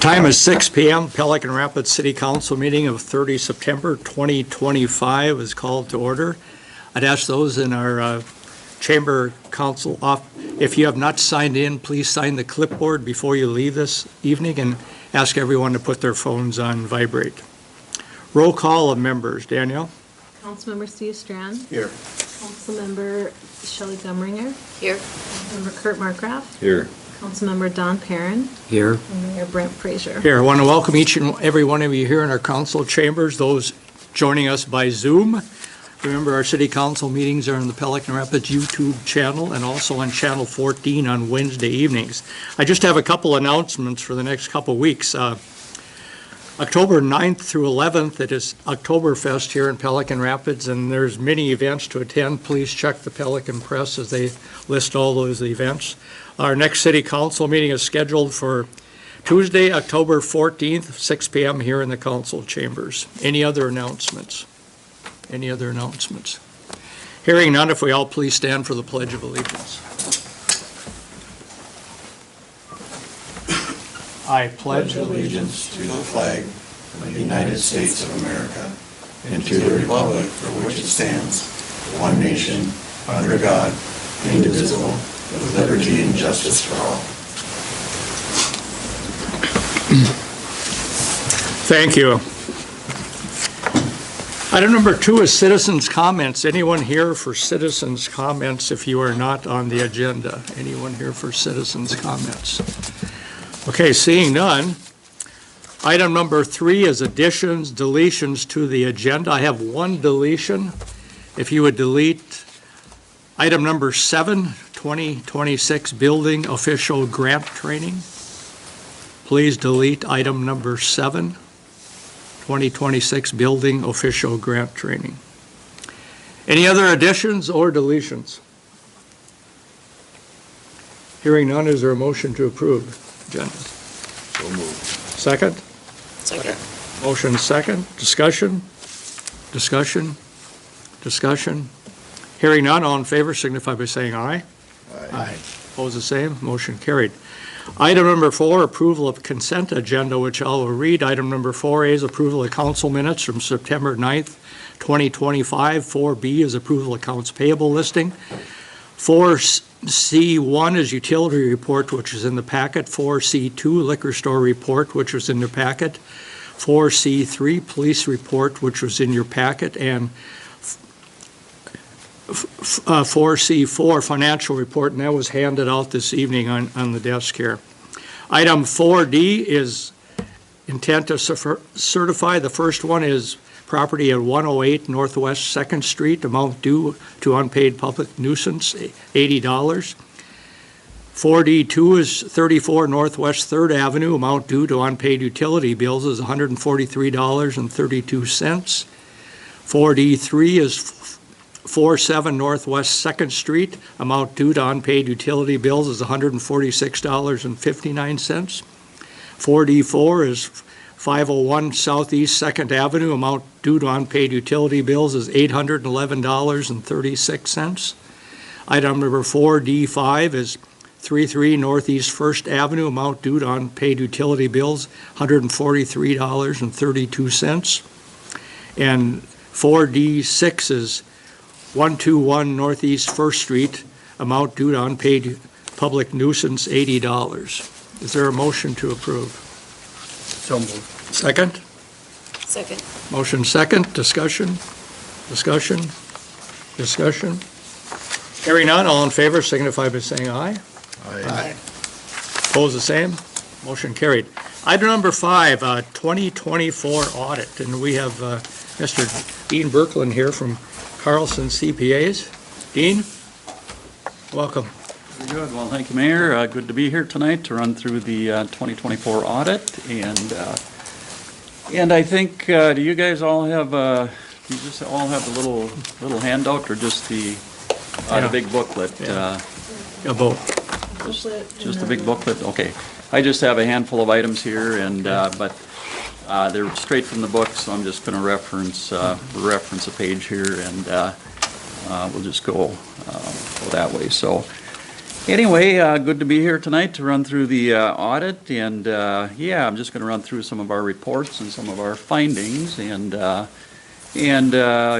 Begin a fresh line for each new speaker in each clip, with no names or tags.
Time is 6 p.m. Pelican Rapids City Council meeting of 30 September 2025 is called to order. I'd ask those in our chamber council if you have not signed in, please sign the clipboard before you leave this evening and ask everyone to put their phones on vibrate. Roll call of members. Danielle?
Councilmember Steve Strand.
Here.
Councilmember Shelley Gumringer.
Here.
Councilmember Kurt Markgraf.
Here.
Councilmember Don Perrin.
Here.
And Mayor Brent Frazier.
Here, I want to welcome each and every one of you here in our council chambers, those joining us by Zoom. Remember, our city council meetings are on the Pelican Rapids YouTube channel and also on channel 14 on Wednesday evenings. I just have a couple announcements for the next couple weeks. October 9th through 11th, it is Oktoberfest here in Pelican Rapids, and there's many events to attend. Please check the Pelican Press as they list all those events. Our next city council meeting is scheduled for Tuesday, October 14th, 6 p.m. here in the council chambers. Any other announcements? Any other announcements? Hearing none, if we all please stand for the Pledge of Allegiance. I pledge
allegiance to the flag of the United States of America and to the republic for which it stands, one nation, under God, indivisible, with liberty and justice for all.
Thank you. Item number 2 is citizens' comments. Anyone here for citizens' comments if you are not on the agenda? Anyone here for citizens' comments? Okay, seeing none. Item number 3 is additions, deletions to the agenda. I have one deletion. If you would delete item number 7, 2026 building official grant training. Please delete item number 7, 2026 building official grant training. Any other additions or deletions? Hearing none, is there a motion to approve agenda?
So moved.
Second?
Second.
Motion second. Discussion? Discussion? Discussion? Hearing none, all in favor signify by saying aye.
Aye.
Opposed, the same. Motion carried. Item number 4, approval of consent agenda, which I will read. Item number 4A is approval of council minutes from September 9th, 2025. 4B is approval of accounts payable listing. 4C1 is utility report, which is in the packet. 4C2, liquor store report, which was in the packet. 4C3, police report, which was in your packet. And 4C4, financial report, and that was handed out this evening on the desk here. Item 4D is intent to certify. The first one is property at 108 Northwest 2nd Street, amount due to unpaid public nuisance, $80. 4D2 is 34 Northwest 3rd Avenue, amount due to unpaid utility bills is $143.32. 4D3 is 47 Northwest 2nd Street, amount due to unpaid utility bills is $146.59. 4D4 is 501 Southeast 2nd Avenue, amount due to unpaid utility bills is $811.36. Item number 4D5 is 33 Northeast 1st Avenue, amount due to unpaid utility bills, $143.32. And 4D6 is 121 Northeast 1st Street, amount due to unpaid public nuisance, $80. Is there a motion to approve?
So moved.
Second?
Second.
Motion second. Discussion? Discussion? Discussion? Hearing none, all in favor signify by saying aye.
Aye.
Opposed, the same. Motion carried. Item number 5, 2024 audit, and we have Mr. Dean Berkland here from Carlson CPAs. Dean, welcome.
Very good. Well, thank you, Mayor. Good to be here tonight to run through the 2024 audit. And I think, do you guys all have, do you just all have the little handout or just the big booklet?
A vote.
Just a big booklet? Okay. I just have a handful of items here, and but they're straight from the book, so I'm just going to reference a page here, and we'll just go that way. So Anyway, good to be here tonight to run through the audit, and yeah, I'm just going to run through some of our reports and some of our findings, and a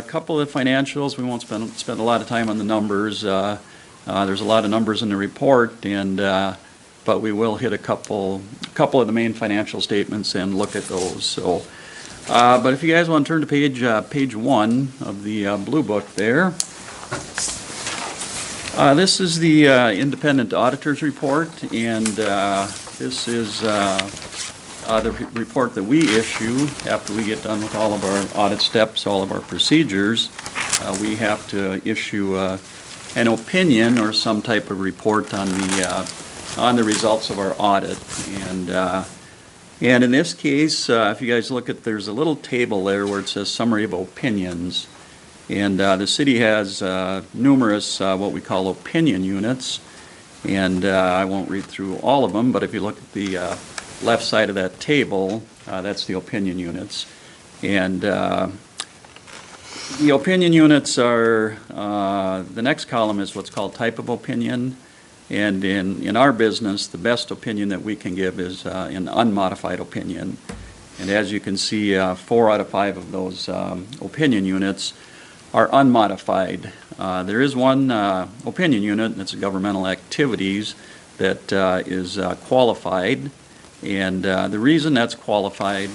couple of financials. We won't spend a lot of time on the numbers. There's a lot of numbers in the report, and but we will hit a couple of the main financial statements and look at those. So, but if you guys want to turn to page 1 of the blue book there. This is the independent auditor's report, and this is the report that we issue after we get done with all of our audit steps, all of our procedures. We have to issue an opinion or some type of report on the results of our audit. And in this case, if you guys look at, there's a little table there where it says summary of opinions. And the city has numerous what we call opinion units, and I won't read through all of them, but if you look at the left side of that table, that's the opinion units. And the opinion units are, the next column is what's called type of opinion, and in our business, the best opinion that we can give is an unmodified opinion. And as you can see, 4 out of 5 of those opinion units are unmodified. There is one opinion unit, and it's governmental activities, that is qualified, and the reason that's qualified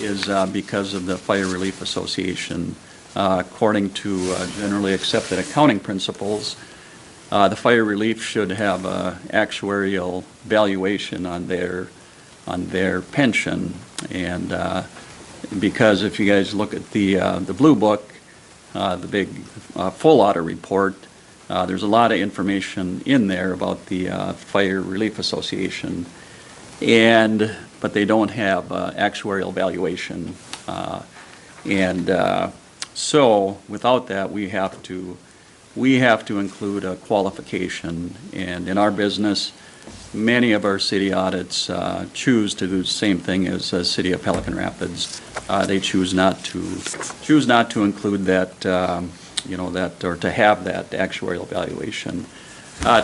is because of the Fire Relief Association. According to generally accepted accounting principles, the fire relief should have an actuarial valuation on their pension, and because if you guys look at the blue book, the big full audit report, there's a lot of information in there about the Fire Relief Association, but they don't have actuarial valuation, so without that we have to include a qualification. And in our business, many of our city audits choose to do the same thing as the City of Pelican Rapids. They choose not to include that, that, or to have that actuarial valuation.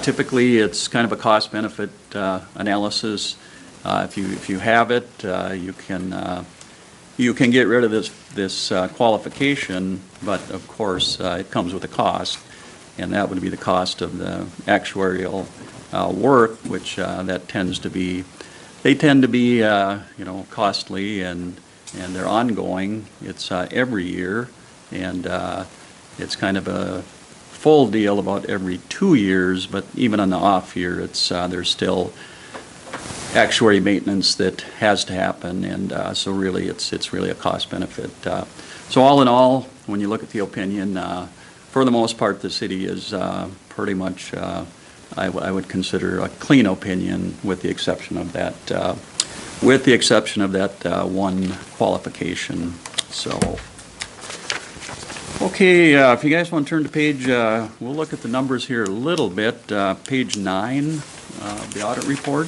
Typically, it's kind of a cost-benefit analysis. If you have it, you can get rid of this qualification, but of course it comes with a cost, and that would be the cost of the actuarial work, which that tend to be costly, and they're ongoing. It's every year, and it's kind of a full deal about every 2 years, but even on the off year, there's still actuary maintenance that has to happen, and so really it's really a cost benefit. So all in all, when you look at the opinion, for the most part, the city is pretty much, I would consider a clean opinion, with the exception of that one qualification. So, okay, if you guys want to turn to page, we'll look at the numbers here a little bit. Page 9, the audit report,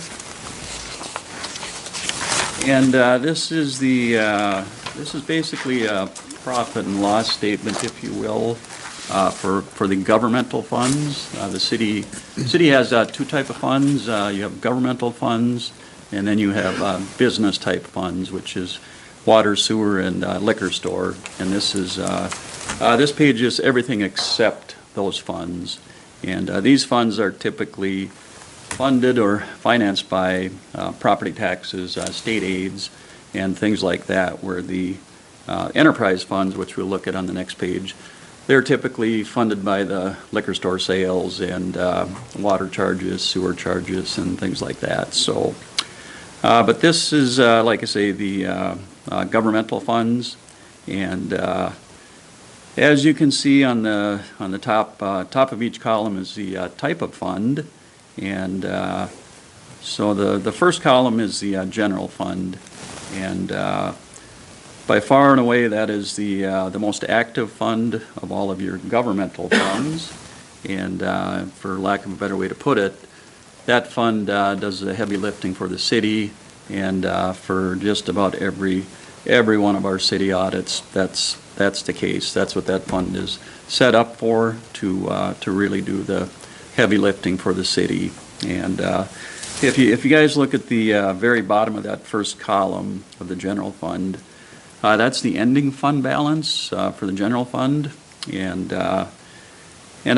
and this is basically a profit and loss statement, if you will, for the governmental funds. The city has 2 types of funds. You have governmental funds, and then you have business type funds, which is water, sewer, and liquor store. And this page is everything except those funds. And these funds are typically funded or financed by property taxes, state aids, and things like that, where the enterprise funds, which we'll look at on the next page, they're typically funded by the liquor store sales and water charges, sewer charges, and things like that. So, but this is, like I say, the governmental funds, and as you can see on the top of each column is the type of fund, and so the first column is the general fund, and by far and away that is the most active fund of all of your governmental funds, and for lack of a better way to put it, that fund does the heavy lifting for the city, and for just about every one of our city audits, that's the case. That's what that fund is set up for, to really do the heavy lifting for the city. And if you guys look at the very bottom of that first column of the general fund, that's the ending fund balance for the general fund. And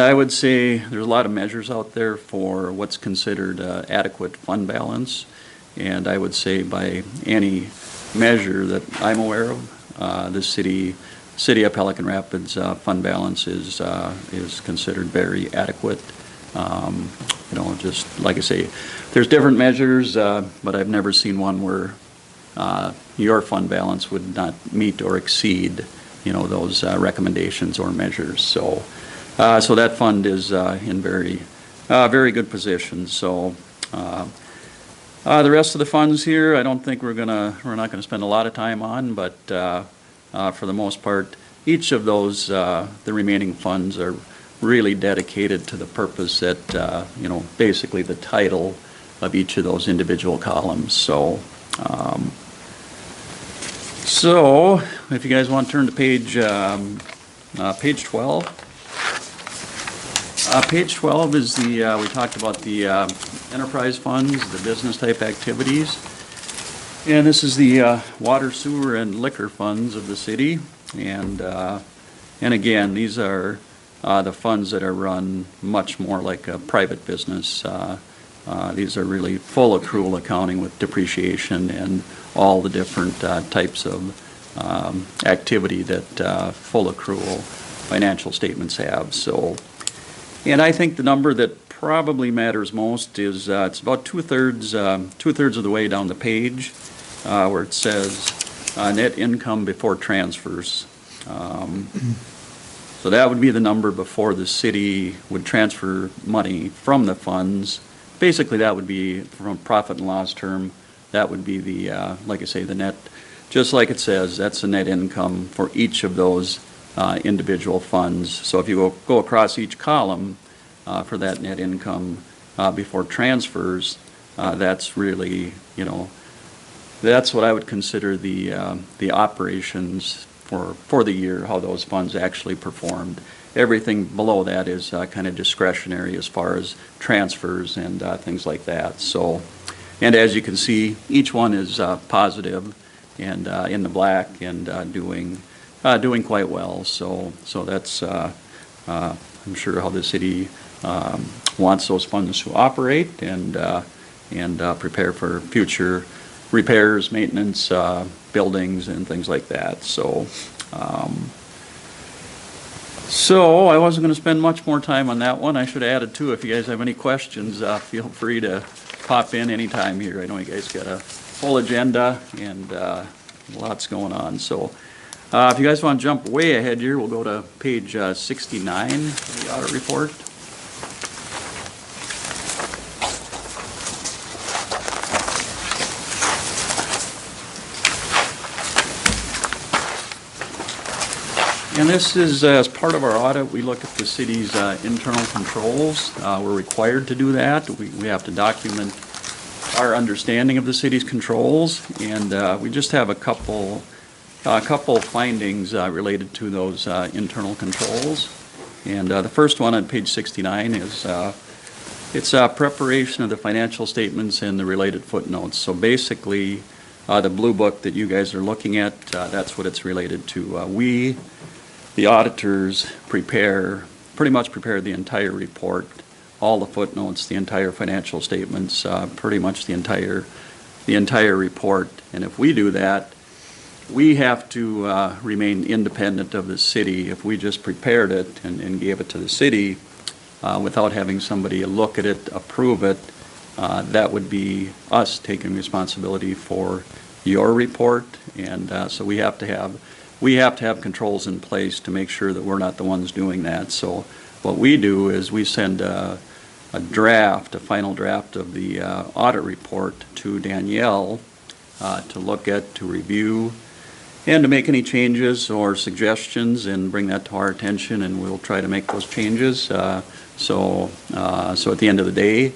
I would say there's a lot of measures out there for what's considered adequate fund balance. And I would say by any measure that I'm aware of, the city of Pelican Rapids fund balance is considered very adequate. Just like I say, there's different measures, but I've never seen one where your fund balance would not meet or exceed, those recommendations or measures. So that fund is in very good position. So the rest of the funds here, I don't think we're not gonna spend a lot of time on, but for the most part, each of those the remaining funds are really dedicated to the purpose that basically the title of each of those individual columns. So if you guys want to turn to page 12. Page 12 is we talked about the enterprise funds, the business type activities. And this is the water, sewer, and liquor funds of the city. And again, these are the funds that are run much more like a private business. These are really full accrual accounting with depreciation and all the different types of activity that full accrual financial statements have. So, and I think the number that probably matters most is it's about two-thirds of the way down the page where it says net income before transfers. So that would be the number before the city would transfer money from the funds. Basically, that would be from profit and loss term. That would be the, like I say, the net, just like it says, that's the net income for each of those individual funds. So if you go across each column for that net income before transfers, that's really, that's what I would consider the operations for the year, how those funds actually performed. Everything below that is kind of discretionary as far as transfers and things like that. So, and as you can see, each one is positive and in the black and doing quite well. So that's I'm sure how the city wants those funds to operate and prepare for future repairs, maintenance, buildings, and things like that. So I wasn't going to spend much more time on that one. I should have added two. If you guys have any questions, feel free to pop in anytime here. I know you guys got a full agenda and lots going on. So if you guys want to jump way ahead here, we'll go to page 69 of the audit report. And this is, as part of our audit, we look at the city's internal controls. We're required to do that. We have to document our understanding of the city's controls, and we just have a couple findings related to those internal controls. And the first one on page 69 is it's preparation of the financial statements and the related footnotes. So basically, the blue book that you guys are looking at, that's what it's related to. We, the auditors, pretty much prepare the entire report, all the footnotes, the entire financial statements, pretty much the entire report. And if we do that, we have to remain independent of the city. If we just prepared it and gave it to the city without having somebody look at it, approve it, that would be us taking responsibility for your report. And so we have to have controls in place to make sure that we're not the ones doing that. So what we do is we send a final draft of the audit report to Danielle to look at, to review, and to make any changes or suggestions and bring that to our attention, and we'll try to make those changes. So at the end of the day,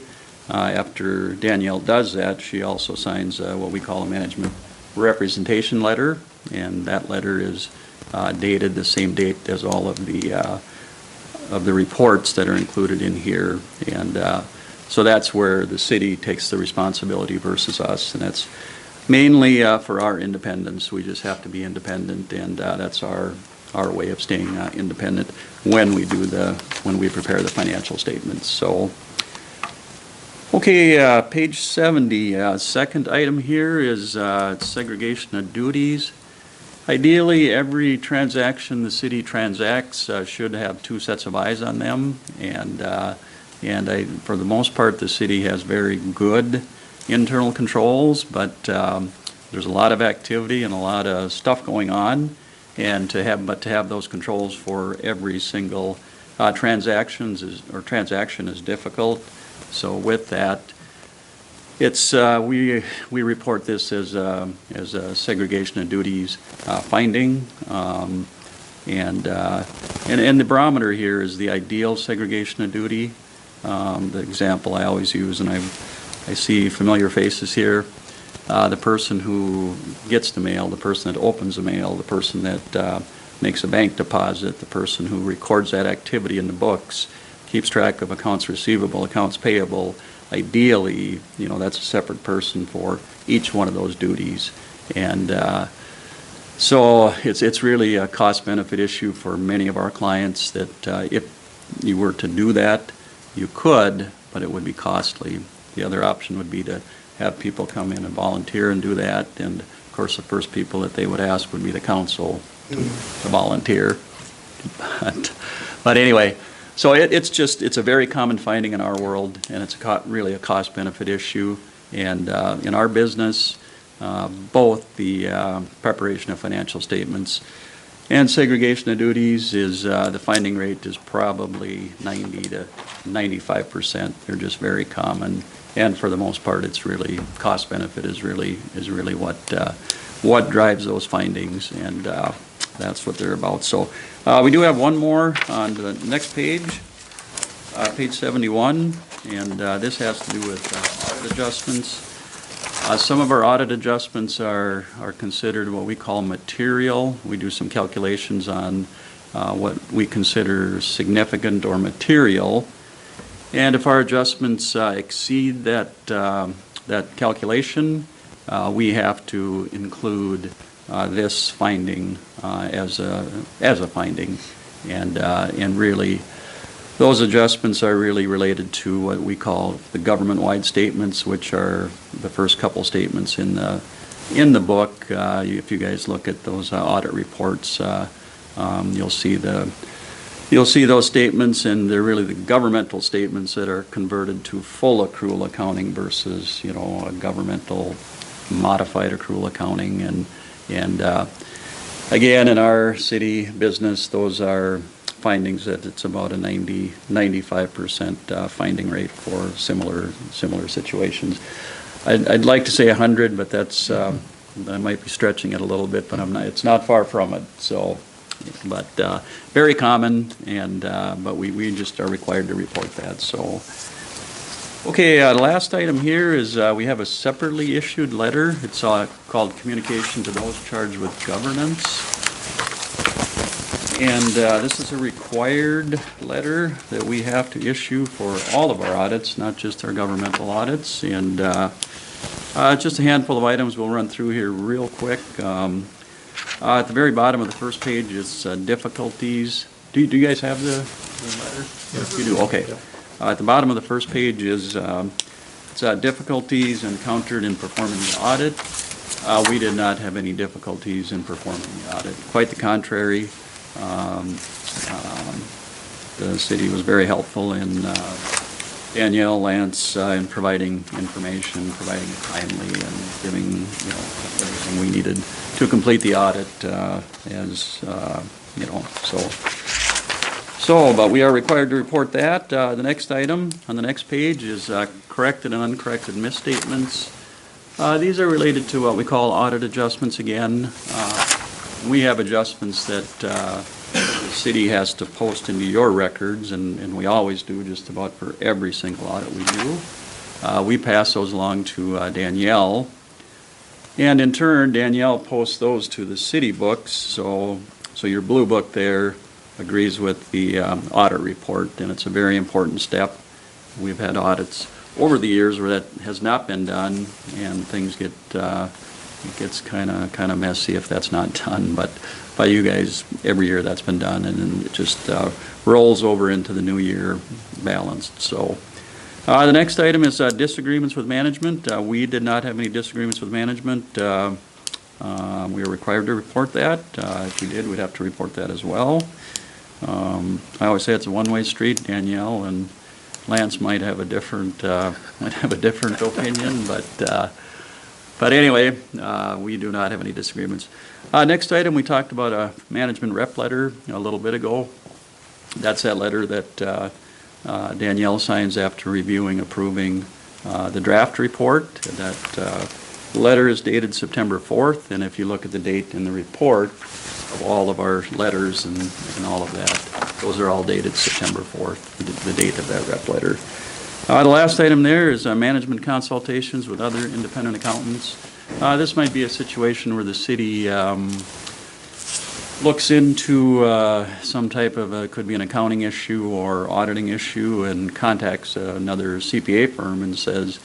after Danielle does that, she also signs what we call a management representation letter, and that letter is dated the same date as all of the of the reports that are included in here. And so that's where the city takes the responsibility versus us, and that's mainly for our independence. We just have to be independent, and that's our way of staying independent when we prepare the financial statements. So, okay, page 70. Second item here is segregation of duties. Ideally, every transaction the city transacts should have two sets of eyes on them, and for the most part, the city has very good internal controls, but there's a lot of activity and a lot of stuff going on, and to have those controls for every single transaction is difficult. So with that, it's we report this as a segregation of duties finding, and the barometer here is the ideal segregation of duty. The example I always use, and I see familiar faces here, the person who gets the mail, the person that opens the mail, the person that makes a bank deposit, the person who records that activity in the books, keeps track of accounts receivable, accounts payable. Ideally, that's a separate person for each one of those duties. And so it's really a cost-benefit issue for many of our clients that if you were to do that, you could, but it would be costly. The other option would be to have people come in and volunteer and do that. And of course, the first people that they would ask would be the council to volunteer. But anyway, so it's a very common finding in our world, and it's really a cost-benefit issue. And in our business, both the preparation of financial statements and segregation of duties is the finding rate is probably 90 to 95%. They're just very common, and for the most part, it's really cost-benefit is really what drives those findings, and that's what they're about. So we do have one more on the next page, page 71, and this has to do with audit adjustments. Some of our audit adjustments are considered what we call material. We do some calculations on what we consider significant or material, and if our adjustments exceed that calculation, we have to include this finding as a finding, and really those adjustments are really related to what we call the government-wide statements, which are the first couple statements in the book. If you guys look at those audit reports, you'll see those statements, and they're really the governmental statements that are converted to full accrual accounting versus a governmental modified accrual accounting. And again, in our city business, those are findings that it's about a 95% finding rate for similar situations. I'd like to say 100, but that's I might be stretching it a little bit, but I'm not. It's not far from it. So, but very common, and but we just are required to report that. So, okay, the last item here is we have a separately issued letter. It's called Communication to Those Charged with Governance. And this is a required letter that we have to issue for all of our audits, not just our governmental audits. And just a handful of items we'll run through here real quick. At the very bottom of the first page is difficulties. Do you guys have the letter? Yes. You do, okay. At the bottom of the first page is difficulties encountered in performing the audit. We did not have any difficulties in performing the audit. Quite the contrary. The city was very helpful in Danielle, Lance, in providing information, providing it timely, and giving everything we needed to complete the audit. But we are required to report that. The next item on the next page is corrected and uncorrected misstatements. These are related to what we call audit adjustments again. We have adjustments that the city has to post into your records, and we always do just about for every single audit we do. We pass those along to Danielle, and in turn, Danielle posts those to the city books. So your blue book there agrees with the audit report, and it's a very important step. We've had audits over the years where that has not been done, and things get, it gets kind of messy if that's not done. But by you guys, every year that's been done, and then it just rolls over into the new year balanced. So the next item is disagreements with management. We did not have any disagreements with management. We are required to report that. If we did, we'd have to report that as well. I always say it's a one-way street. Danielle and Lance might have a different opinion, but anyway, we do not have any disagreements. Next item, we talked about a management rep letter a little bit ago. That's that letter that Danielle signs after reviewing, approving the draft report. That letter is dated September 4th, and if you look at the date in the report of all of our letters and all of that, those are all dated September 4th, the date of that rep letter. The last item there is management consultations with other independent accountants. This might be a situation where the city looks into some type of, could be an accounting issue or auditing issue, and contacts another CPA firm and says,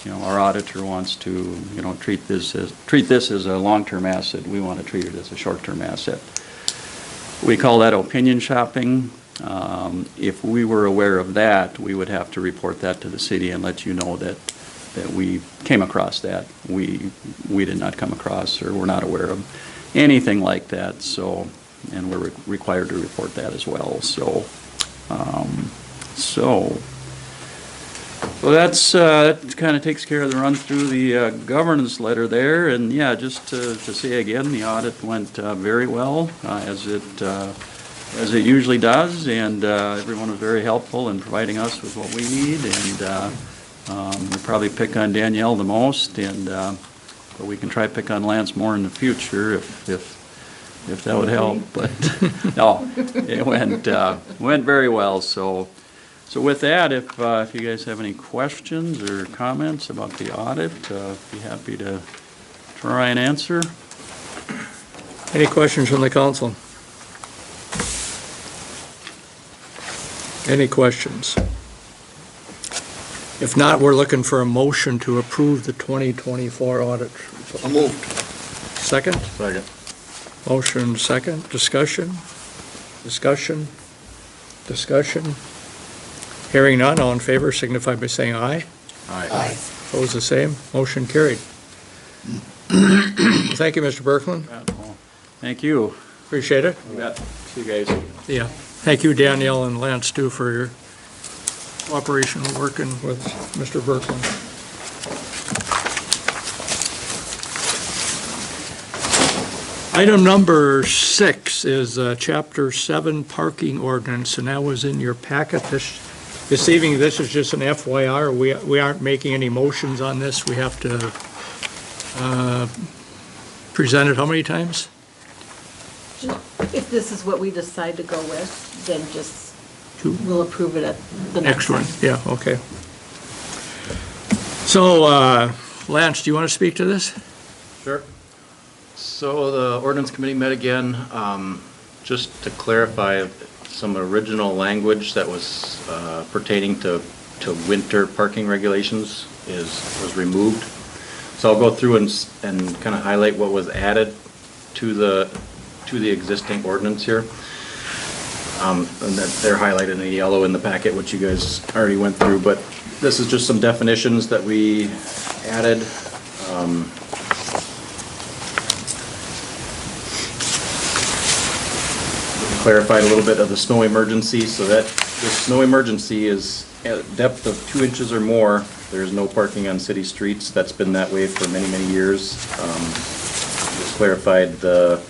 our auditor wants to, treat this as a long-term asset. We want to treat it as a short-term asset. We call that opinion shopping. If we were aware of that, we would have to report that to the city and let you know that we came across that. We did not come across, or we're not aware of anything like that. So, and we're required to report that as well. So that's that kind of takes care of the run through the governance letter there. And yeah, just to say again, the audit went very well, as it usually does, and everyone was very helpful in providing us with what we need. And we probably pick on Danielle the most, and but we can try to pick on Lance more in the future if that would help. But no, it went very well. So with that, if you guys have any questions or comments about the audit, be happy to try and answer.
Any questions from the council? Any questions? If not, we're looking for a motion to approve the 2024 audit.
So moved.
Second?
Second.
Motion second. Discussion? Discussion? Discussion? Hearing none, all in favor signify by saying aye.
Aye.
Opposed, the same. Motion carried. Thank you, Mr. Berkland.
Thank you.
Appreciate it.
See you guys.
Yeah. Thank you, Danielle and Lance, too, for your cooperation working with Mr. Berkland. Item number 6 is Chapter 7 Parking Ordinance, and that was in your packet this evening. This is just an FYI. We aren't making any motions on this. We have to present it how many times?
If this is what we decide to go with, then just,
2?
we'll approve it at the next
Next one,
time.
yeah, okay. So, Lance, do you want to speak to this?
Sure. So the ordinance committee met again, just to clarify some original language that was pertaining to winter parking regulations was removed. So I'll go through and kind of highlight what was added to the existing ordinance here. And that they're highlighted in yellow in the packet, which you guys already went through, but this is just some definitions that we added. Clarified a little bit of the snow emergency, so that the snow emergency is at a depth of 2 inches or more. There's no parking on city streets. That's been that way for many, many years. Just clarified the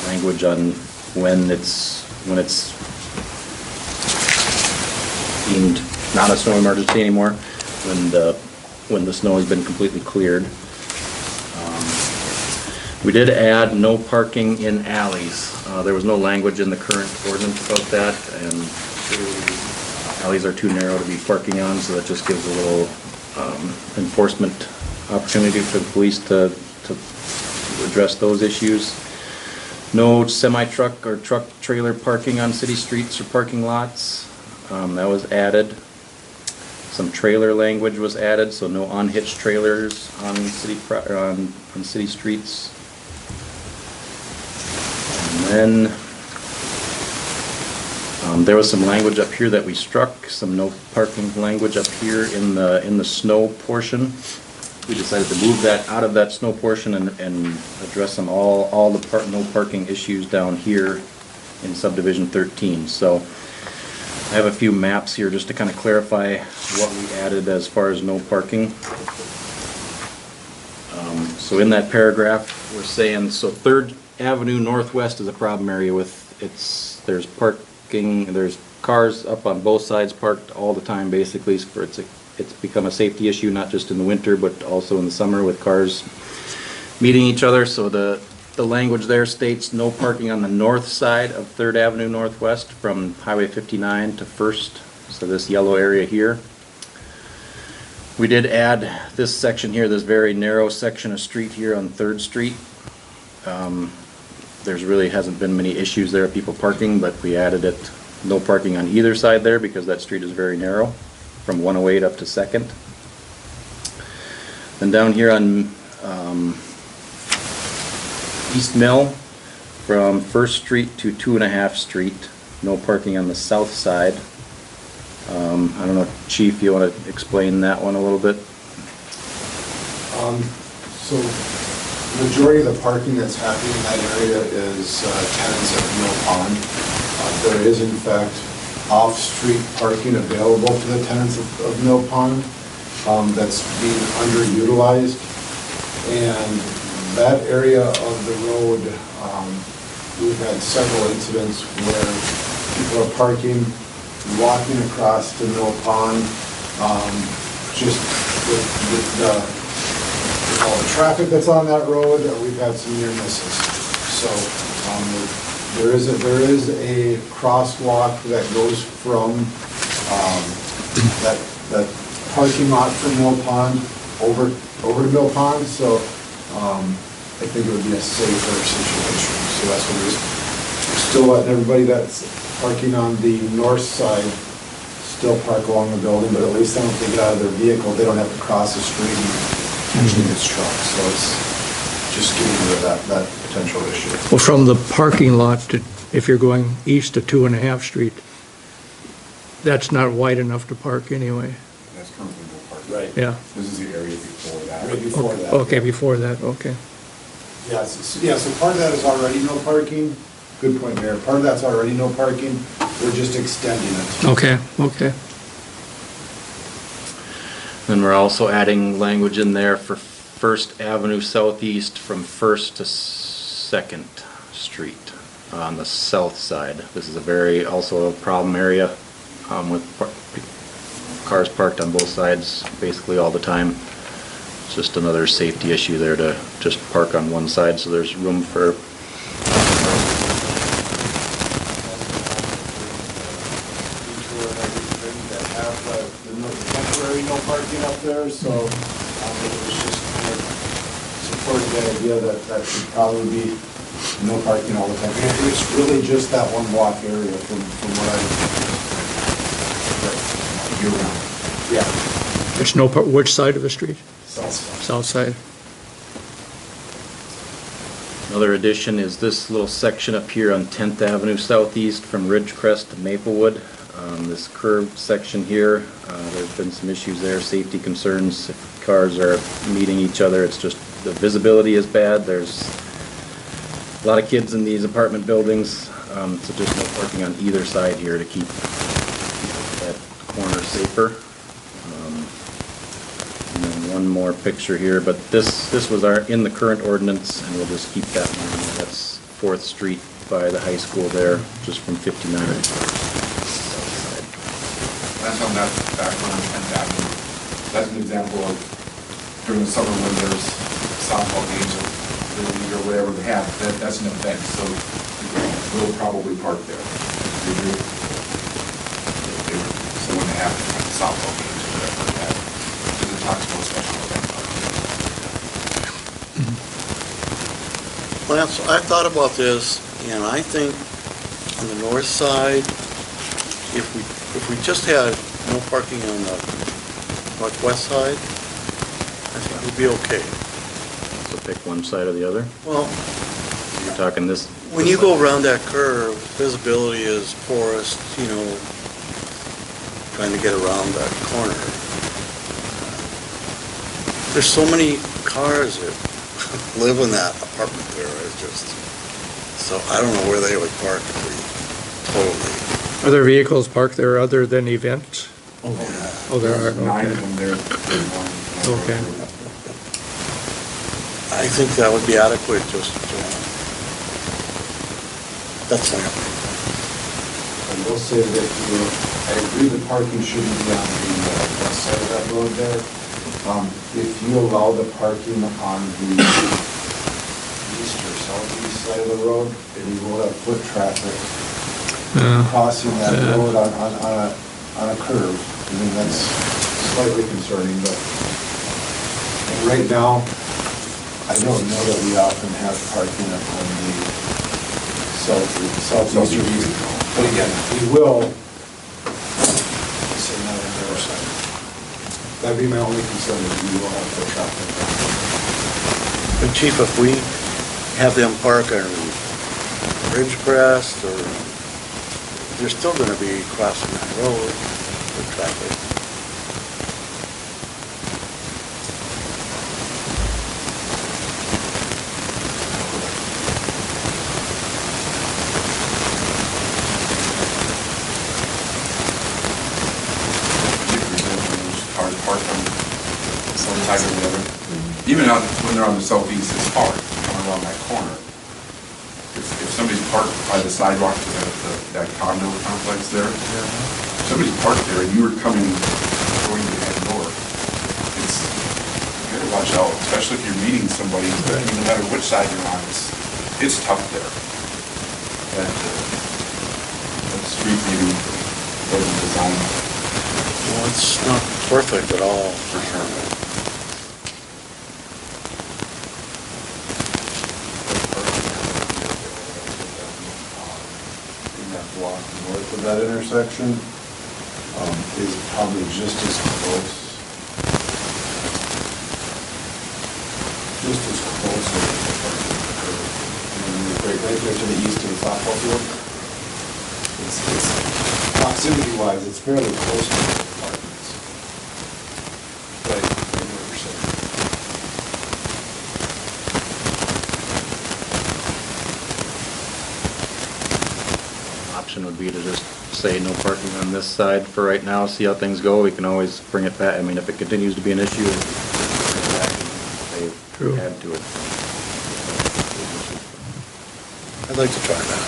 language on when it's deemed not a snow emergency anymore, when the snow has been completely cleared. We did add no parking in alleys. There was no language in the current ordinance about that, and alleys are too narrow to be parking on, so that just gives a little enforcement opportunity for the police to address those issues. No semi-truck or truck trailer parking on city streets or parking lots. That was added. Some trailer language was added, so no unhitched trailers on on city streets. And then there was some language up here that we struck, some no parking language up here in the snow portion. We decided to move that out of that snow portion and address them all the no parking issues down here in subdivision 13. So I have a few maps here just to kind of clarify what we added as far as no parking. So in that paragraph, we're saying, so 3rd Avenue Northwest is a problem area there's parking, there's cars up on both sides parked all the time basically. It's become a safety issue, not just in the winter, but also in the summer with cars meeting each other. So the language there states no parking on the north side of 3rd Avenue Northwest from Highway 59 to 1st, so this yellow area here. We did add this section here, this very narrow section of street here on 3rd Street. There's really hasn't been many issues there of people parking, but we added it, no parking on either side there because that street is very narrow, from 108 up to 2nd. Then down here on East Mill, from 1st Street to 2.5 Street, no parking on the south side. I don't know, Chief, you want to explain that one a little bit?
So majority of the parking that's happening in that area is tenants at Mill Pond. There is in fact off-street parking available to the tenants of Mill Pond that's being underutilized. And that area of the road, we've had several incidents where people are parking, walking across to Mill Pond, just with all the traffic that's on that road, we've had some near misses. So there is a crosswalk that goes from that parking lot from Mill Pond over to Mill Pond. So I think it would be a safer situation. So that's what it is. Still letting everybody that's parking on the north side still park along the building, but at least then if they get out of their vehicle, they don't have to cross the street and potentially get struck. So it's just getting rid of that potential issue.
Well, from the parking lot to, if you're going east to 2.5 Street, that's not wide enough to park anyway.
That's currently no parking.
Right.
Yeah.
This is the area before that. Right before that.
Okay, before that, okay.
So part of that is already no parking. Good point, Mayor. Part of that's already no parking. We're just extending it.
Okay.
Then we're also adding language in there for 1st Avenue Southeast from 1st to 2nd Street on the south side. This is also a problem area with cars parked on both sides basically all the time. It's just another safety issue there to just park on one side so there's room for
No parking up there, so it was just kind of supporting the idea that should probably be no parking all the time. And it's really just that one block area from what year round. Yeah.
There's no, which side of the street?
South side.
South side.
Another addition is this little section up here on 10th Avenue Southeast from Ridgecrest to Maplewood. This curved section here, there's been some issues there, safety concerns. If cars are meeting each other, it's just the visibility is bad. There's a lot of kids in these apartment buildings, so just no parking on either side here to keep that corner safer. And then one more picture here, but this was in the current ordinance, and we'll just keep that one. That's 4th Street by the high school there, just from 59.
That's on that background on 10th Avenue. That's an example of during the summer when there's softball games or little league or whatever they have, that's an event, so we'll probably park there. You agree? So when they have softball games or whatever like that, because it talks about special event parking.
Lance, I thought about this, and I think on the north side, if we just had no parking on the northwest side, I think we'd be okay.
So pick one side or the other.
Well,
You're talking this.
when you go around that curve, visibility is poorest, trying to get around that corner. There's so many cars that live in that apartment there, it's just, so I don't know where they would park if we totally.
Are there vehicles parked there other than events?
Oh, yeah.
Oh, there are,
Nine of
okay.
them there.
Okay.
I think that would be adequate, just, that's my opinion.
I will say that, I agree the parking shouldn't be on the west side of that road there. If you allow the parking on the east or southeast side of the road, then you will have foot traffic crossing that road on a curve. I mean, that's slightly concerning, but right now, I don't know that we often have parking up on the southeast or east. But again, we will. Say not on the other side. That'd be my only concern, is we will have foot traffic.
But Chief, if we have them park on Ridgecrest, or they're still gonna be crossing that road with traffic.
Hard to park on some side or the other. Even when they're on the southeast, it's hard coming around that corner. If somebody's parked by the sidewalk to that condo complex there, if somebody's parked there and you were going to head north, you gotta watch out, especially if you're meeting somebody, no matter which side you're on, it's tough there. That street maybe wasn't designed.
Well, it's not perfect at all, for sure.
In that block north of that intersection is probably just as close. Just as close as the parking curve. Right there to the east of the softball field. It's proximity-wise, it's fairly close to the apartments. But I know what you're saying.
Option would be to just say no parking on this side for right now, see how things go. We can always bring it back. I mean, if it continues to be an issue, bring it back and
True.
they add to it.
I'd like to try that.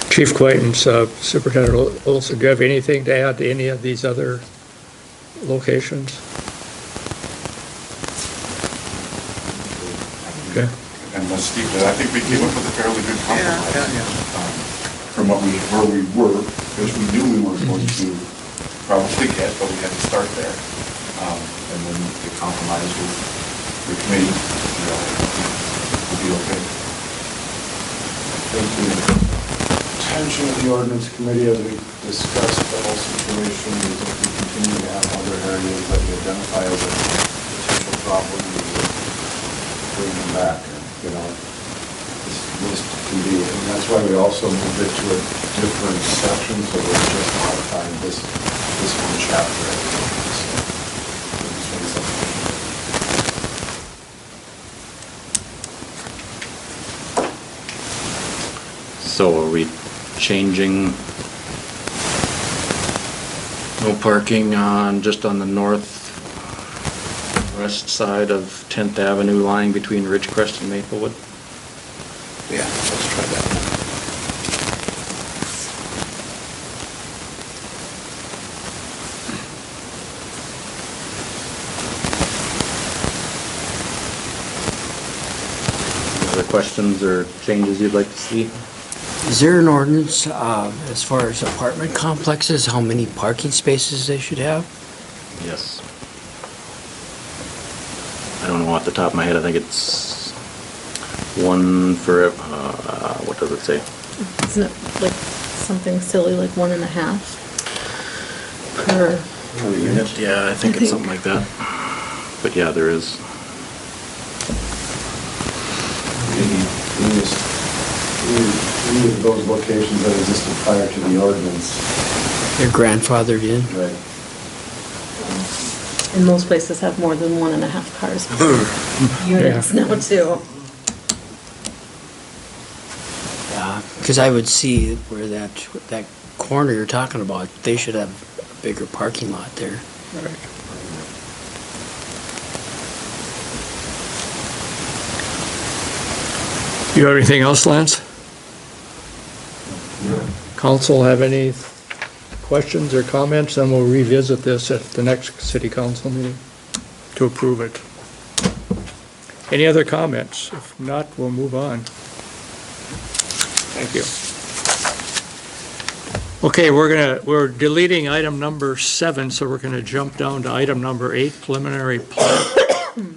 Chief Quaintance, Superintendent Olson, do you have anything to add to any of these other locations? Okay.
And as Steve did, I think we came up with a fairly good compromise.
Yeah.
From where we were, because we knew we weren't going to probably get, but we had to start there. And then the compromise with the committee, will be okay.
I think the intention of the ordinance committee, as we discussed the whole situation, is if we continue to have other areas that we identify as a potential problem, we will bring them back. This list can be, and that's why we also moved it to a different section, so we're just modifying this one chapter.
So are we changing no parking just on the northwest side of 10th Avenue lying between Ridgecrest and Maplewood?
Yeah, let's try that.
Other questions or changes you'd like to see?
Is there an ordinance as far as apartment complexes, how many parking spaces they should have?
Yes. I don't know off the top of my head, I think it's one for, what does it say?
Isn't it like something silly, like 1.5 per?
Unit? Yeah, I think it's something like that. But yeah, there is.
Any of those locations that existed prior to the ordinance.
They're grandfathered in?
Right.
And most places have more than 1.5 cars per units now too.
Because I would see where that corner you're talking about, they should have a bigger parking lot there.
You have anything else, Lance? Council have any questions or comments? Then we'll revisit this at the next city council meeting to approve it. Any other comments? If not, we'll move on. Thank you. Okay, we're deleting item number 7, so we're gonna jump down to item number 8, preliminary plat,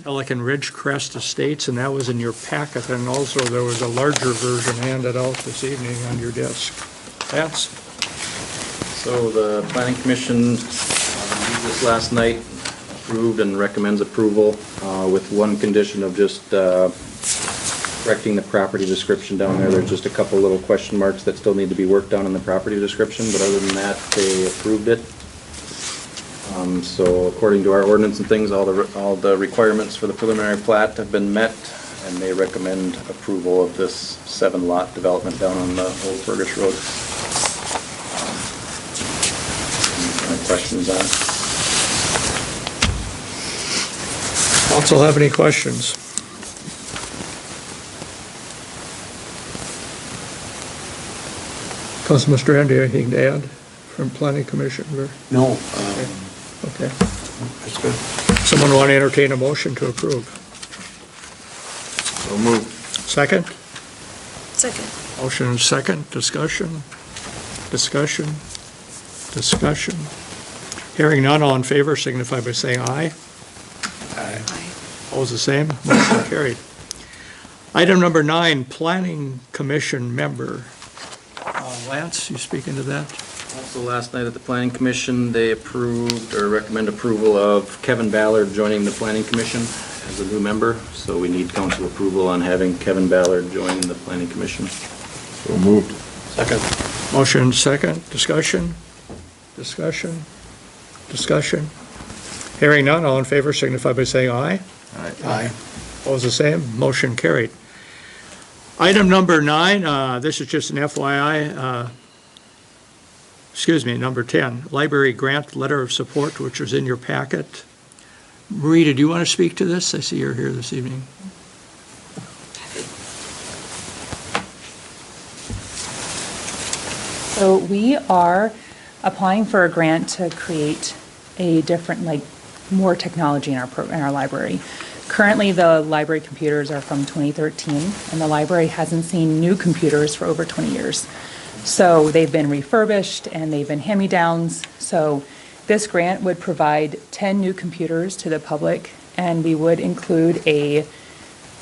Pelican Ridge Crest Estates, and that was in your packet, and also there was a larger version handed out this evening on your desk. Lance?
So the planning commission reviewed this last night, approved and recommends approval with one condition of just correcting the property description down there. There's just a couple little question marks that still need to be worked on in the property description, but other than that, they approved it. So according to our ordinance and things, all the requirements for the preliminary plat have been met, and they recommend approval of this 7-lot development down on the Old Fergus Road. Any questions on it?
Council have any questions? Councilman Strand, anything to add from planning commission?
No,
Okay.
that's good.
Someone want to entertain a motion to approve?
So moved.
Second?
Second.
Motion and second, discussion, discussion, discussion. Hearing none, all in favor signify by saying aye.
Aye.
Opposed, the same, motion carried. Item number 9, planning commission member. Lance, you speaking to that?
Also, last night at the planning commission, they approved or recommend approval of Kevin Ballard joining the planning commission as a new member. So we need council approval on having Kevin Ballard join the planning commission.
So moved.
Second.
Motion and second, discussion, discussion, discussion. Hearing none, all in favor signify by saying aye.
Aye.
Opposed, the same, motion carried. Item number 9, this is just an FYI, number 10, library grant letter of support, which is in your packet. Rita, do you want to speak to this? I see you're here this evening.
So we are applying for a grant to create a different, more technology in our library. Currently, the library computers are from 2013, and the library hasn't seen new computers for over 20 years. So they've been refurbished and they've been hand-me-downs. So this grant would provide 10 new computers to the public, and we would include a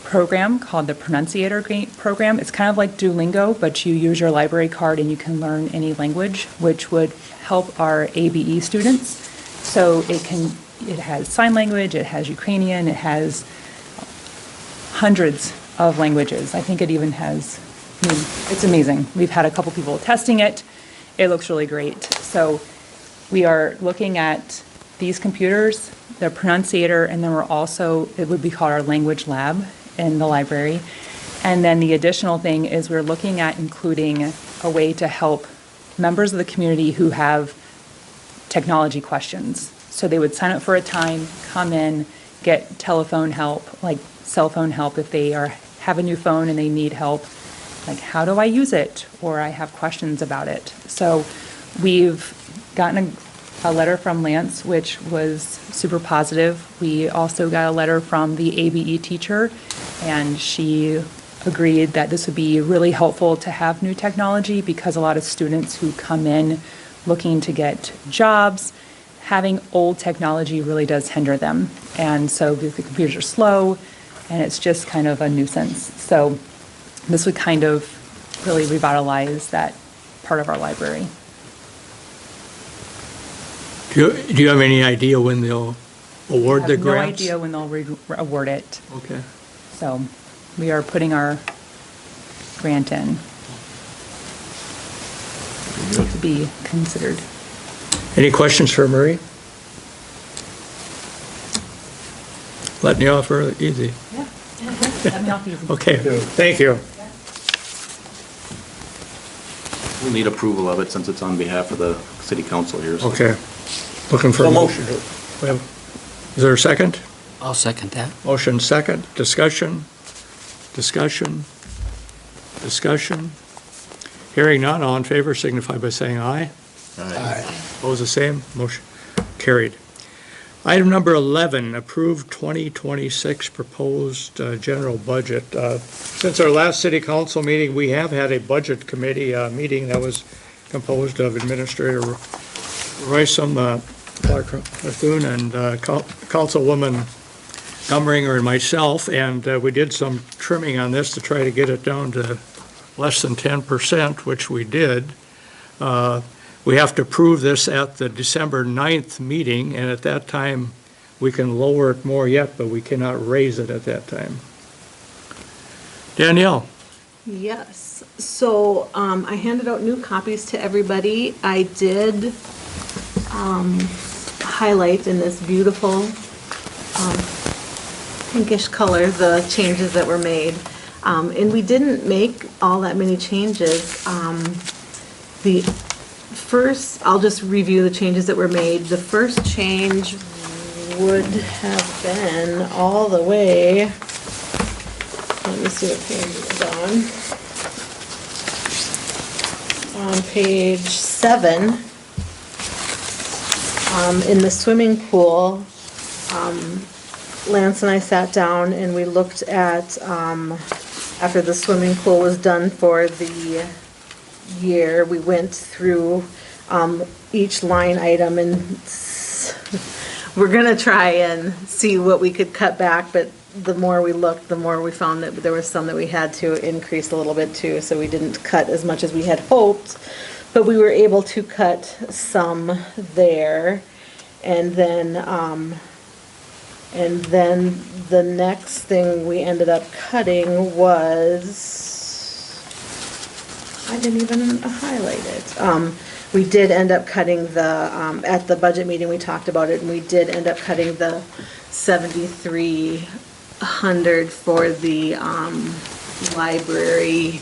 program called the Pronunciator Program. It's kind of like Duolingo, but you use your library card and you can learn any language, which would help our ABE students. So it has sign language, it has Ukrainian, it has hundreds of languages. I think it even has, it's amazing. We've had a couple people testing it. It looks really great. So we are looking at these computers, the Pronunciator, and then it would be called our language lab in the library. And then the additional thing is we're looking at including a way to help members of the community who have technology questions. So they would sign up for a time, come in, get telephone help, like cell phone help if they have a new phone and they need help, like how do I use it? Or I have questions about it. So we've gotten a letter from Lance, which was super positive. We also got a letter from the ABE teacher, and she agreed that this would be really helpful to have new technology because a lot of students who come in looking to get jobs, having old technology really does hinder them. And so the computers are slow and it's just kind of a nuisance. So this would kind of really revitalize that part of our library.
Do you have any idea when they'll award the
I have no
grants?
idea when they'll award it.
Okay.
So we are putting our grant in to be considered.
Any questions for Marie? Letting you off early, easy.
Yeah. Let me off easy.
Okay, thank you.
We'll need approval of it since it's on behalf of the city council here. so-
Okay. Looking for a motion. Is there a second?
I'll second that.
Motion second. Discussion? Discussion? Discussion? Hearing none, all in favor signify by saying aye.
Aye.
Opposed, the same. Motion carried. Item number 11, approved 2026 proposed general budget. Since our last city council meeting, we have had a budget committee meeting that was composed of Administrator Roysum, Clark Bethune, and Councilwoman Gumringer and myself, and we did some trimming on this to try to get it down to less than 10%, which we did. We have to approve this at the December 9th meeting, and at that time, we can lower it more yet, but we cannot raise it at that time. Danielle?
Yes, so I handed out new copies to everybody. I did highlight in this beautiful pinkish color the changes that were made. And we didn't make all that many changes. The first, I'll just review the changes that were made. The first change would have been all the way, let me see what page it was on. On page 7, in the swimming pool, Lance and I sat down and we looked at, after the swimming pool was done for the year, we went through each line item and we're gonna try and see what we could cut back, but the more we looked, the more we found that there was some that we had to increase a little bit too, so we didn't cut as much as we had hoped, but we were able to cut some there. And then the next thing we ended up cutting was, I didn't even highlight it. We did end up cutting the, at the budget meeting, we talked about it, and we did end up cutting the 7,300 for the library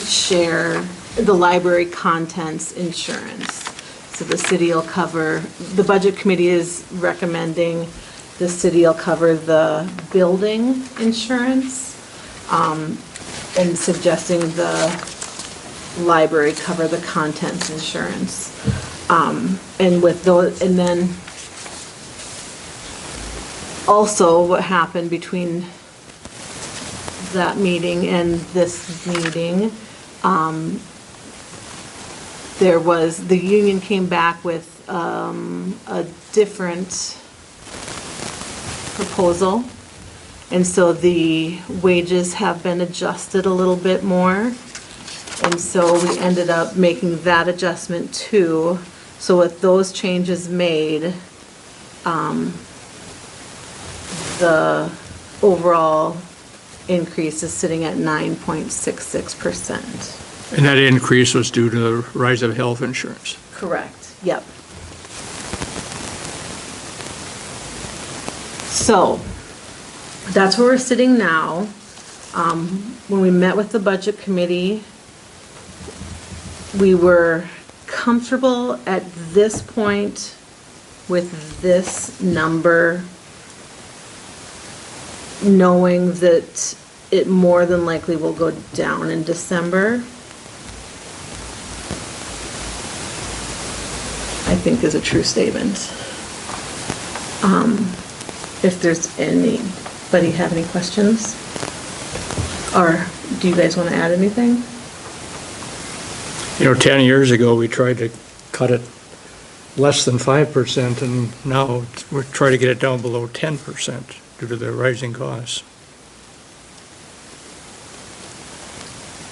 share, the library contents insurance. So the city will cover, the budget committee is recommending the city will cover the building insurance, and suggesting the library cover the contents insurance. And with those, and then also what happened between that meeting and this meeting, there was, the union came back with a different proposal. And so the wages have been adjusted a little bit more. And so we ended up making that adjustment too. So with those changes made, the overall increase is sitting at 9.66%.
And that increase was due to the rise of health insurance.
Correct, yep. So, that's where we're sitting now. When we met with the budget committee, we were comfortable at this point with this number, knowing that it more than likely will go down in December. I think is a true statement. If there's anybody have any questions? Or do you guys want to add anything?
10 years ago, we tried to cut it less than 5%, and now we're trying to get it down below 10% due to the rising costs.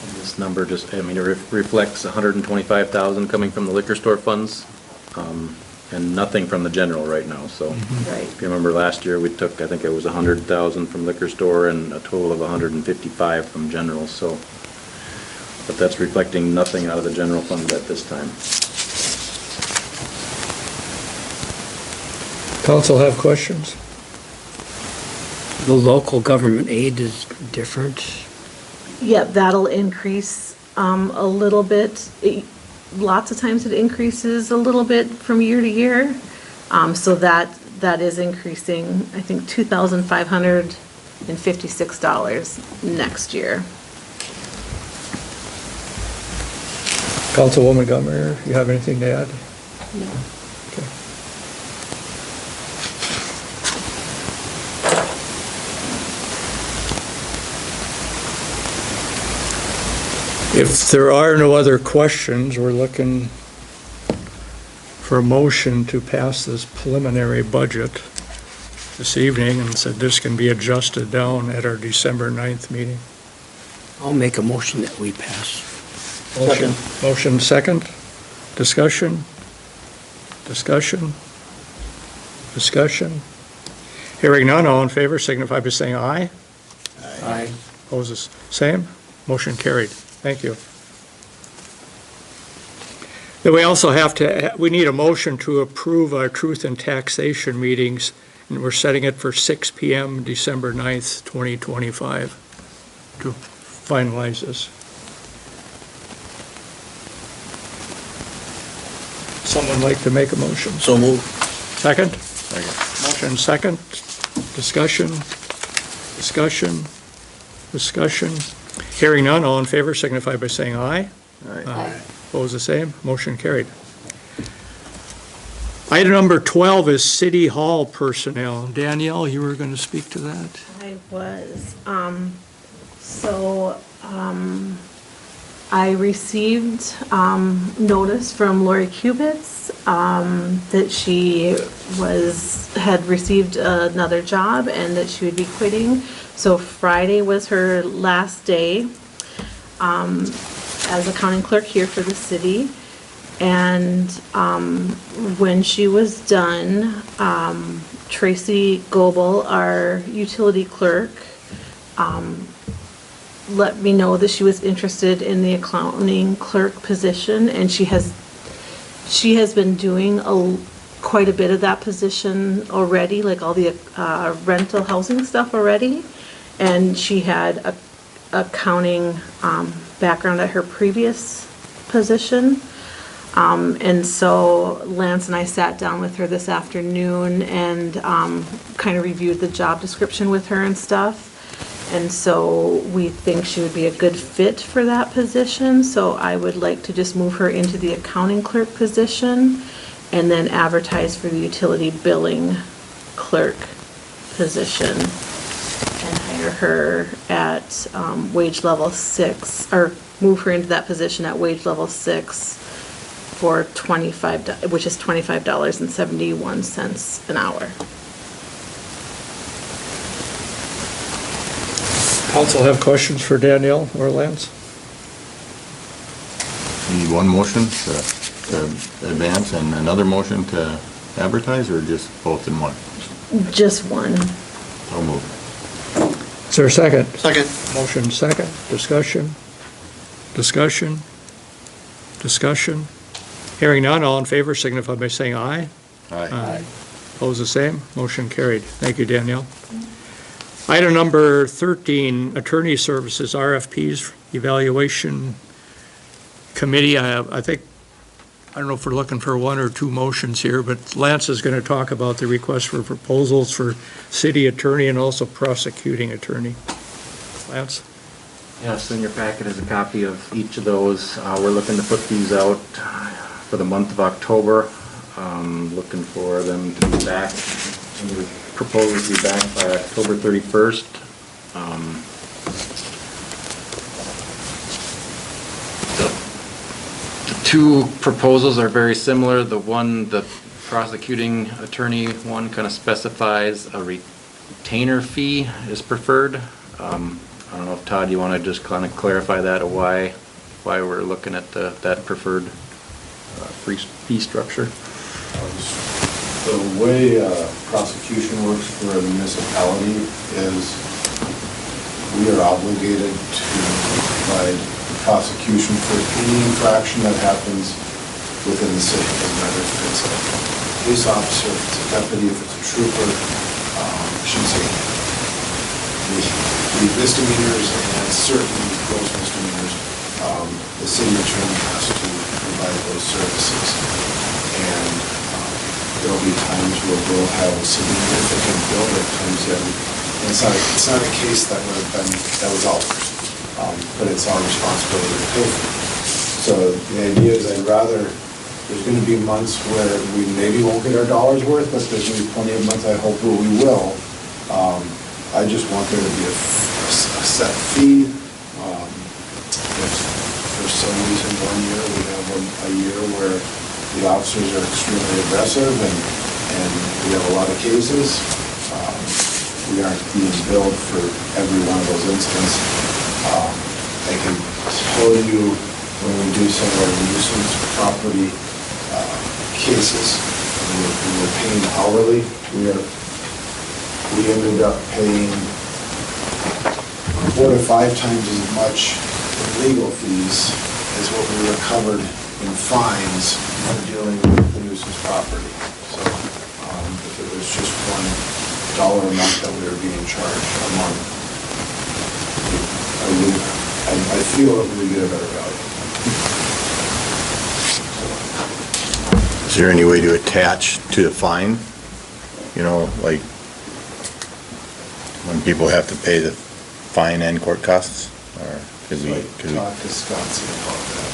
And this number just, it reflects 125,000 coming from the liquor store funds, and nothing from the general right now, so.
Right.
If you remember last year, we took, I think it was 100,000 from liquor store and a total of 155 from general, so. But that's reflecting nothing out of the general fund at this time.
Council have questions?
The local government aid is different.
Yep, that'll increase a little bit. Lots of times it increases a little bit from year to year. So that is increasing, I think, $2,556 next year.
Councilwoman Gummer, you have anything to add?
No.
Okay. If there are no other questions, we're looking for a motion to pass this preliminary budget this evening, and said this can be adjusted down at our December 9th meeting.
I'll make a motion that we pass.
Motion second. Discussion? Discussion? Discussion? Hearing none, all in favor signify by saying aye.
Aye.
Opposed, same. Motion carried. Thank you. Then we also we need a motion to approve our truth and taxation meetings, and we're setting it for 6 PM, December 9th, 2025, to finalize this. Someone like to make a motion?
So moved.
Second? Motion second. Discussion? Discussion? Discussion? Hearing none, all in favor signify by saying aye.
Aye.
Opposed, the same. Motion carried. Item number 12 is City Hall personnel. Danielle, you were going to speak to that?
I was. I received notice from Lori Kubitz that she had received another job and that she would be quitting. So Friday was her last day as accounting clerk here for the city. And when she was done, Tracy Goebel, our utility clerk, let me know that she was interested in the accounting clerk position, and she has been doing quite a bit of that position already, like all the rental housing stuff already. And she had a accounting background at her previous position. And so Lance and I sat down with her this afternoon and kind of reviewed the job description with her and stuff. And so we think she would be a good fit for that position. So I would like to just move her into the accounting clerk position and then advertise for the utility billing clerk position and hire her at wage level 6, or move her into that position at wage level 6 for $25, which is $25.71 an hour.
Council have questions for Danielle or Lance?
You need one motion to advance and another motion to advertise, or just both in one?
Just one.
So moved.
Is there a second?
Second.
Motion second. Discussion? Discussion? Discussion? Hearing none, all in favor signify by saying aye.
Aye.
Opposed, the same. Motion carried. Thank you, Danielle. Item number 13, Attorney Services, RFPs, Evaluation Committee. I don't know if we're looking for one or two motions here, but Lance is going to talk about the request for proposals for city attorney and also prosecuting attorney. Lance?
Yes, in your packet is a copy of each of those. We're looking to put these out for the month of October. Looking for them to be back, and we propose to be back by October 31st. two proposals are very similar. The one, the prosecuting attorney one kind of specifies a retainer fee is preferred. I don't know if Todd, you want to just kind of clarify that, or why we're looking at that preferred fee structure?
The way prosecution works for a municipality is we are obligated to provide prosecution for any infraction that happens within the city. Doesn't matter if it's a police officer, if it's a deputy, if it's a trooper, I shouldn't say the misdemeanors and certain gross misdemeanors, the city attorney has to provide those services. And there'll be times where we'll have a significant bill that comes in. And it's not a case that was ours, but it's our responsibility to pay for it. So the idea is there's going to be months where we maybe won't get our dollars worth, but there's going to be plenty of months I hope where we will. I just want there to be a set fee. If for some reason one year we have a year where the officers are extremely aggressive and we have a lot of cases, we aren't being billed for every one of those incidents. I can tell you when we do some of our nuisance property cases, we were paying hourly. We ended up paying 4 to 5 times as much in legal fees as what we recovered in fines for dealing with the nuisance property. So if it was just $1 amount that we were being charged a month, I feel that we get a better value.
Is there any way to attach to the fine? You know, like when people have to pay the fine and court costs? Or could we
talk to Scottsy about that.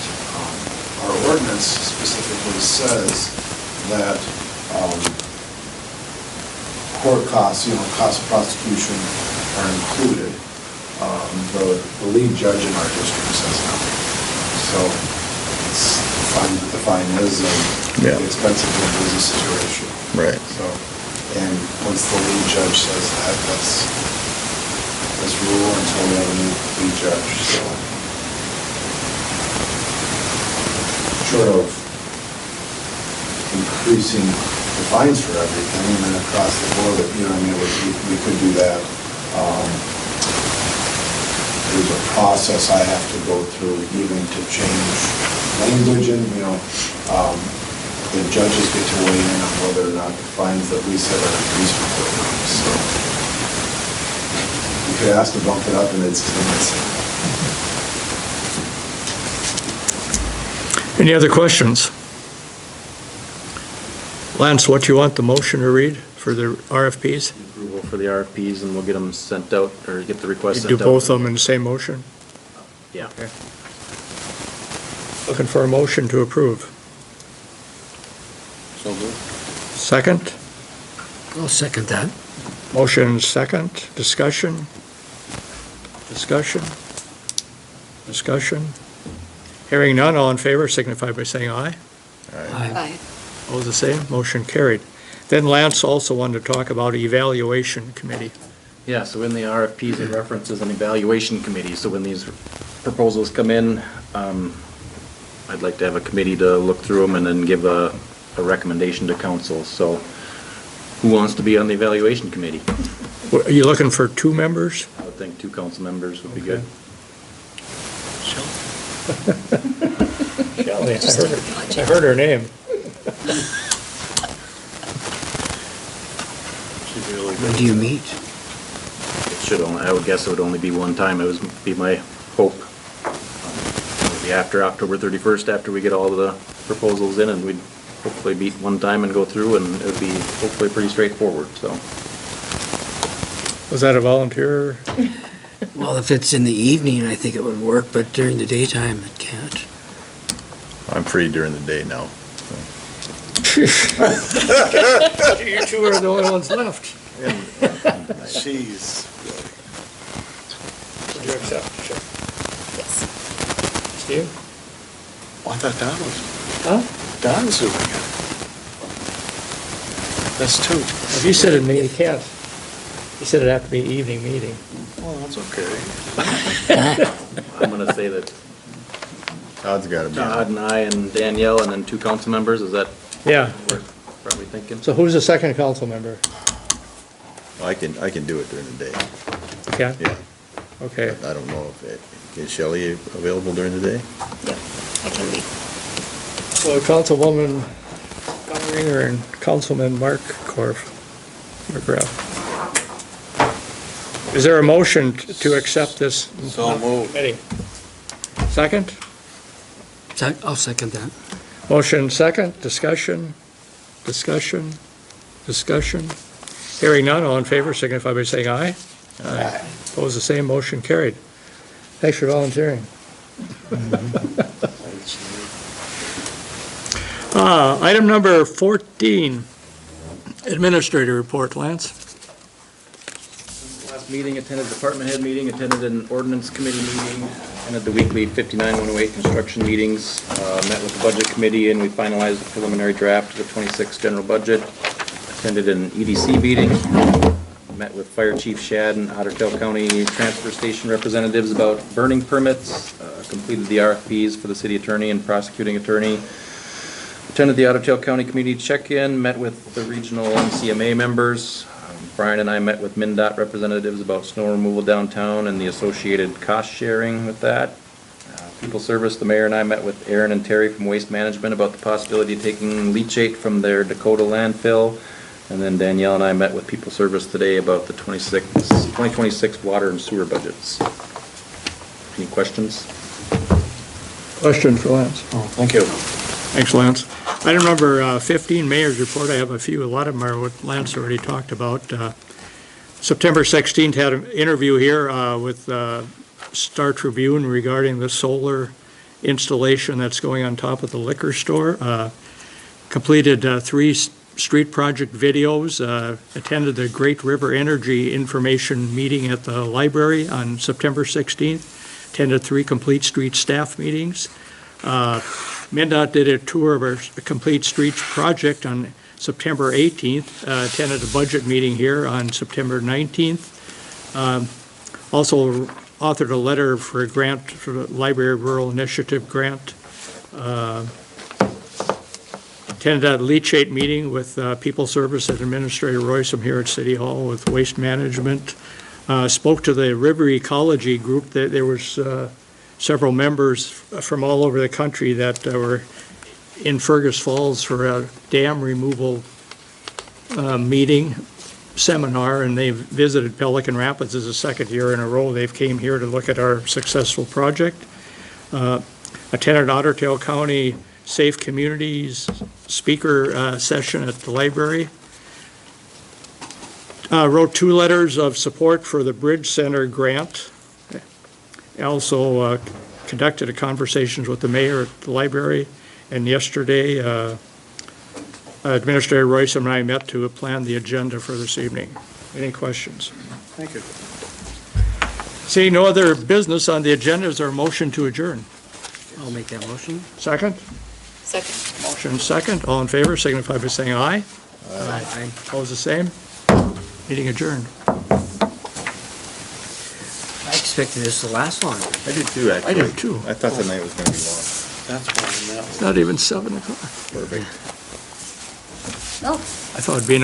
Our ordinance specifically says that court costs, cost of prosecution are included. The lead judge in our district says no. So it's fine what the fine is and the expense of doing business is your issue.
Right.
So, and once the lead judge says that, that's rule until we have a new lead judge. So short of increasing the fines for everything and then across the board, we could do that. There's a process I have to go through even to change language and, the judges get to weigh in on whether or not the fines that we set are reasonable or not. So you could ask to bump it up and it's still missing.
Any other questions? Lance, what do you want the motion to read for the RFPs?
Approval for the RFPs, and we'll get them sent out, or get the request
You
sent
do
out.
both of them in the same motion?
Yeah.
Okay. Looking for a motion to approve.
So moved.
Second?
I'll second that.
Motion second. Discussion? Discussion? Discussion? Hearing none, all in favor signify by saying aye.
Aye.
All the same, motion carried. Then Lance also wanted to talk about evaluation committee.
Yeah, so in the RFPs, it references an evaluation committee. So when these proposals come in, I'd like to have a committee to look through them and then give a recommendation to council. So who wants to be on the evaluation committee?
Are you looking for 2 members?
I would think 2 council members would be good.
Shelley, I heard her name.
When do you meet?
It should only, I would guess it would only be one time. It would be my hope. It would be after October 31st, after we get all of the proposals in, and we'd hopefully meet one time and go through, and it would be hopefully pretty straightforward, so.
Was that a volunteer?
Well, if it's in the evening, I think it would work, but during the daytime, it can't.
I'm free during the day now.
You 2 are the only ones left.
Jeez.
Would you accept? Sure.
Yes.
Steve?
Why
I thought Don was,
Huh?
Don's doing it. That's two.
If you said it, you can't. You said it'd have to be an evening meeting.
Well, that's okay.
I'm gonna say that
Todd's got to be
Todd
on.
and I and Danielle and then 2 council members, is that
Yeah,
what we're probably thinking?
so who's the second council member?
I can do it during the day,
Yeah,
yeah.
okay.
I don't know is Shelley available during the day?
Yep, I can be.
So Councilwoman Gallagher and Councilman Mark McGrath. Is there a motion to accept this?
So moved.
Committee? Second?
I'll second that.
Motion second, discussion, discussion, discussion. Hearing none, all in favor signify by saying aye. Aye. Opposed, the same, motion carried. Thanks for volunteering. Item number 14, Administrator Report, Lance.
Last meeting, attended department head meeting, attended an ordinance committee meeting, attended the weekly 59-108 construction meetings, met with the budget committee, and we finalized the preliminary draft of the 26 general budget. Attended an EDC meeting, met with Fire Chief Shad and Otter Tail County Transfer Station representatives about burning permits, completed the RFPs for the city attorney and prosecuting attorney. Attended the Otter Tail County Community Check-In, met with the regional MCMA members. Brian and I met with MnDOT representatives about snow removal downtown and the associated cost sharing with that. People Service, the mayor and I met with Aaron and Terry from Waste Management about the possibility of taking leachate from their Dakota landfill. And then Danielle and I met with People Service today about the 2026 water and sewer budgets. Any questions?
Question for Lance.
Oh, thank you.
Thanks, Lance. Item number 15, Mayor's Report. I have a few. A lot of them are what Lance already talked about. September 16th, had an interview here with Star Tribune regarding the solar installation that's going on top of the liquor store. Completed 3 street project videos. Attended the Great River Energy Information Meeting at the library on September 16th. Attended 3 complete street staff meetings. MnDOT did a tour of our complete streets project on September 18th. Attended a budget meeting here on September 19th. Also authored a letter for a grant for the Library Rural Initiative grant. Attended a leachate meeting with People Service and Administrator Royce here at City Hall with Waste Management. Spoke to the River Ecology Group. There was several members from all over the country that were in Fergus Falls for a dam removal meeting, seminar, and they visited Pelican Rapids. This is the second year in a row they've came here to look at our successful project. Attended Otter Tail County Safe Communities speaker session at the library. Wrote 2 letters of support for the Bridge Center grant. Also conducted a conversations with the mayor at the library, and yesterday Administrator Royce and I met to plan the agenda for this evening. Any questions?
Thank you.
Seeing no other business on the agenda, is there a motion to adjourn?
I'll make that motion.
Second?
Second.
Motion second. All in favor signify by saying aye.
Aye.
Opposed, the same. Meeting adjourned.
I expected this to last long.
I did too, actually.
I did too.
I thought the night was going to be long.
That's fine, that
It's not even 7 o'clock.
Perfect.
Oh.
I thought it'd be an